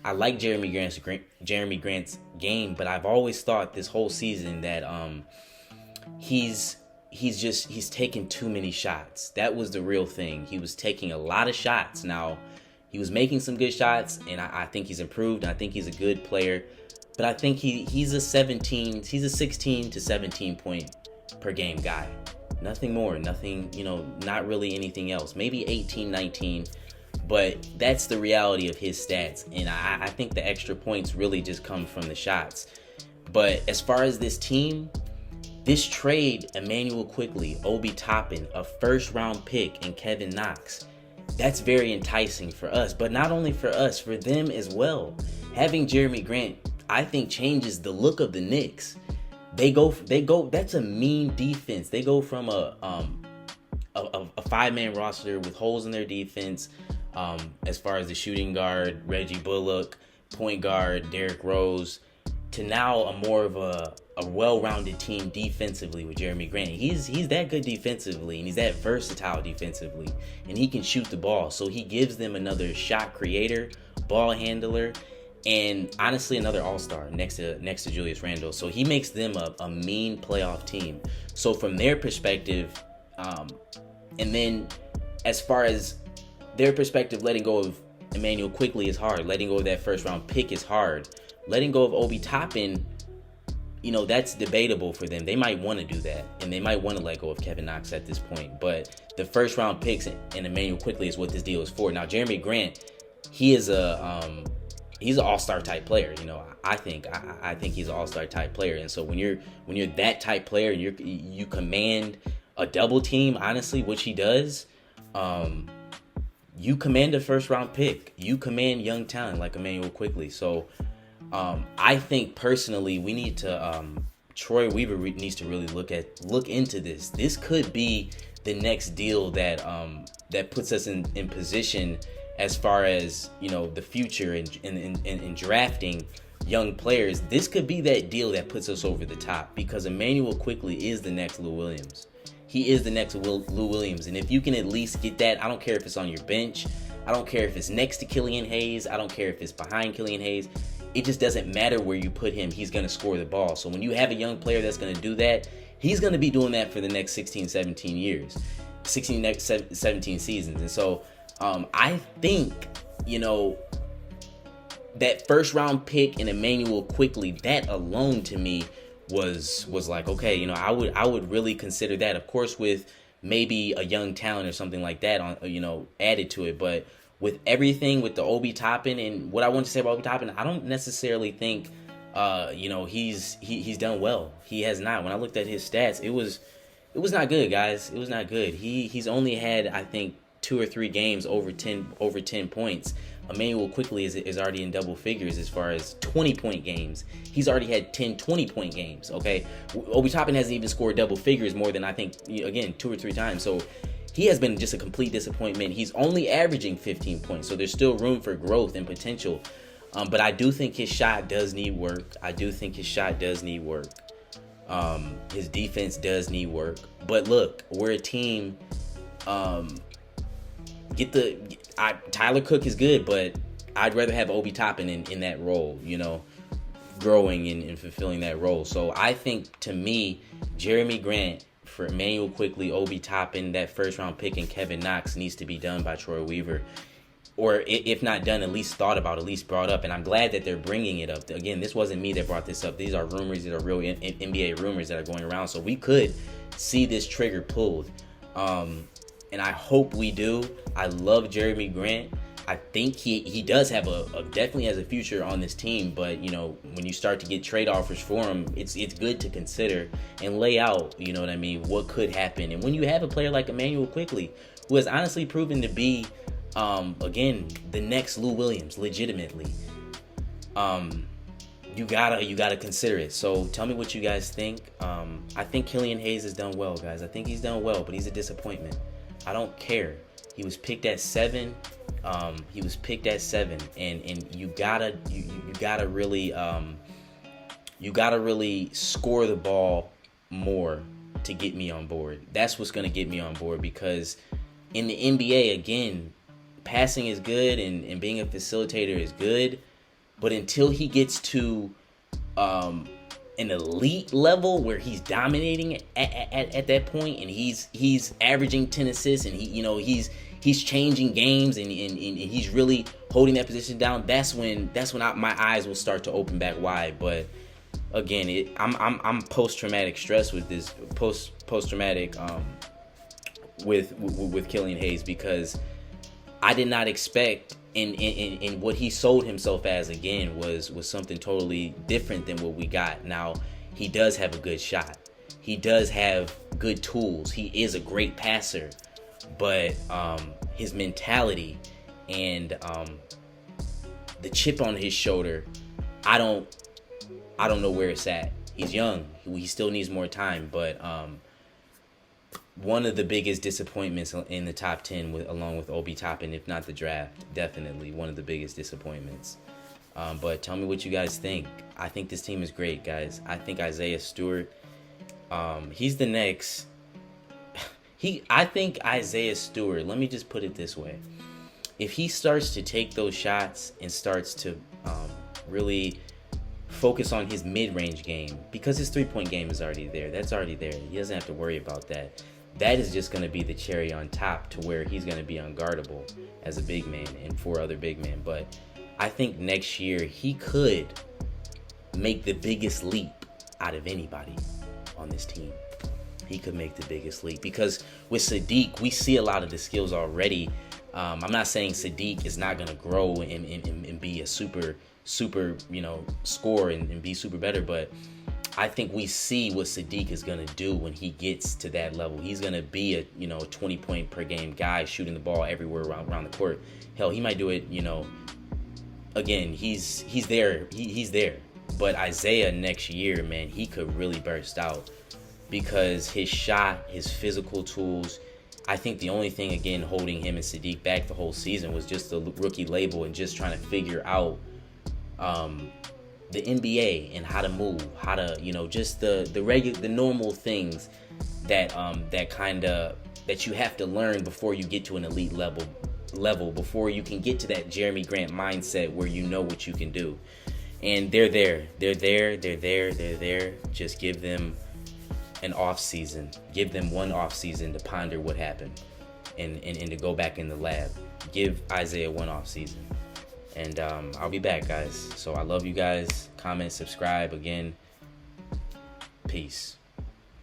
I like Jeremy Grant's game, but I've always thought this whole season that he's he's taking too many shots. That was the real thing. He was taking a lot of shots. Now, he was making some good shots, and I think he's improved. And I think he's a good player, but I think he's a 16 to 17 point per game guy. Nothing more, nothing, not really anything else. Maybe 18, 19, but that's the reality of his stats. And I think the extra points really just come from the shots. But as far as this team, this trade, Emmanuel Quickley, Obi Toppin, a first round pick, and Kevin Knox, that's very enticing for us. But not only for us, for them as well. Having Jerami Grant, I think, changes the look of the Knicks. They go. That's a mean defense. They go from a 5-man roster with holes in their defense, as far as the shooting guard, Reggie Bullock, point guard, Derrick Rose, to now a more of a well-rounded team defensively with Jerami Grant. He's that good defensively, and he's that versatile defensively, and he can shoot the ball. So he gives them another shot creator, ball handler, and honestly another all-star next to Julius Randle. So he makes them a mean playoff team. So from their perspective, and then as far as their perspective, letting go of Emmanuel Quickley is hard. Letting go of that first-round pick is hard. Letting go of Obi Toppin, that's debatable for them. They might want to do that, and they might want to let go of Kevin Knox at this point. But the first-round picks and Emmanuel Quickley is what this deal is for. Now, Jerami Grant, he's an all-star type player. I think he's an all-star type player. And so when you're that type player and you command a double team, honestly, which he does, you command a first-round pick. You command young talent like Emmanuel Quickley. So I think personally we need to Troy Weaver needs to really look into this. This could be the next deal that puts us in position as far as the future in drafting young players. This could be that deal that puts us over the top, because Emmanuel Quickley is the next Lou Williams. He is the next Lou Williams, and if you can at least get that, I don't care if it's on your bench, I don't care if it's next to Killian Hayes, I don't care if it's behind Killian Hayes. It just doesn't matter where you put him. He's going to score the ball. So when you have a young player that's going to do that, he's going to be doing that for the next 17 years, 17 seasons. And so I think, that first round pick in Emmanuel Quickley, that alone to me was like, okay, I would really consider that, of course, with maybe a young talent or something like that on, added to it. But with everything, with the Obi Toppin, and what I want to say about Obi Toppin, I don't necessarily think, he's done well. He has not. When I looked at his stats, it was not good, guys. It was not good. He's only had, I think, 2 or 3 games over 10 points. Emmanuel Quickley is already in double figures as far as 20-point games. He's already had 10 20-point games, okay? Obi Toppin hasn't even scored double figures more than, I think, again, 2 or 3 times. So he has been just a complete disappointment. He's only averaging 15 points, so there's still room for growth and potential. But I do think his shot does need work. His defense does need work. But look, we're a team. Tyler Cook is good, but I'd rather have Obi Toppin in that role, growing and fulfilling that role. So I think, to me, Jerami Grant for Emmanuel Quickley, Obi Toppin, that first round pick, and Kevin Knox needs to be done by Troy Weaver. Or if not done, at least thought about, at least brought up. And I'm glad that they're bringing it up. Again, this wasn't me that brought this up. These are rumors. These are real NBA rumors that are going around. So we could see this trigger pulled. And I hope we do. I love Jerami Grant. I think he does have definitely has a future on this team. But, when you start to get trade offers for him, it's good to consider and lay out, what could happen. And when you have a player like Emmanuel Quickley, who has honestly proven to be, again, the next Lou Williams, legitimately, you gotta consider it. So tell me what you guys think. I think Killian Hayes has done well, guys. I think he's done well, but he's a disappointment. I don't care. He was picked at 7. And you gotta really score the ball more to get me on board. That's what's gonna get me on board, because in the NBA, again, passing is good and being a facilitator is good, But until he gets to an elite level where he's dominating at that point, and he's averaging 10 assists, and he's changing games, and he's really holding that position down, that's when my eyes will start to open back wide. But again, I'm post-traumatic stress with this post-traumatic with Killian Hayes, because I did not expect, and what he sold himself as again was something totally different than what we got. Now, he does have a good shot. He does have good tools. He is a great passer, but his mentality and the chip on his shoulder, I don't know where it's at. He's young. He still needs more time, but one of the biggest disappointments in the top 10, along with Obi Toppin, if not the draft, definitely one of the biggest disappointments. But tell me what you guys think. I think this team is great, guys. I think Isaiah Stewart, he's the next. I think Isaiah Stewart, let me just put it this way. If he starts to take those shots and starts to really focus on his mid-range game, because his three-point game is already there. That's already there. He doesn't have to worry about that. That is just going to be the cherry on top to where he's going to be unguardable as a big man and for other big men. But I think next year he could make the biggest leap out of anybody on this team. He could make the biggest leap, because with Sadiq, we see a lot of the skills already. I'm not saying Sadiq is not going to grow and be a super score and be super better, but I think we see what Sadiq is going to do when he gets to that level. He's going to be a 20 point per game guy, shooting the ball everywhere around the court. Hell, he might do it, again, he's there. He's there. But Isaiah next year, man, he could really burst out, because his shot, his physical tools, I think the only thing, again, holding him and Sadiq back the whole season was just the rookie label and just trying to figure out the NBA and how to move, how to, just the normal things that you have to learn before you get to an elite level, before you can get to that Jerami Grant mindset where you know what you can do. And they're there. Just give them an off season. Give them one off season to ponder what happened and to go back in the lab. Give Isaiah one off season. And I'll be back, guys. So I love you guys. Comment, subscribe again. Peace.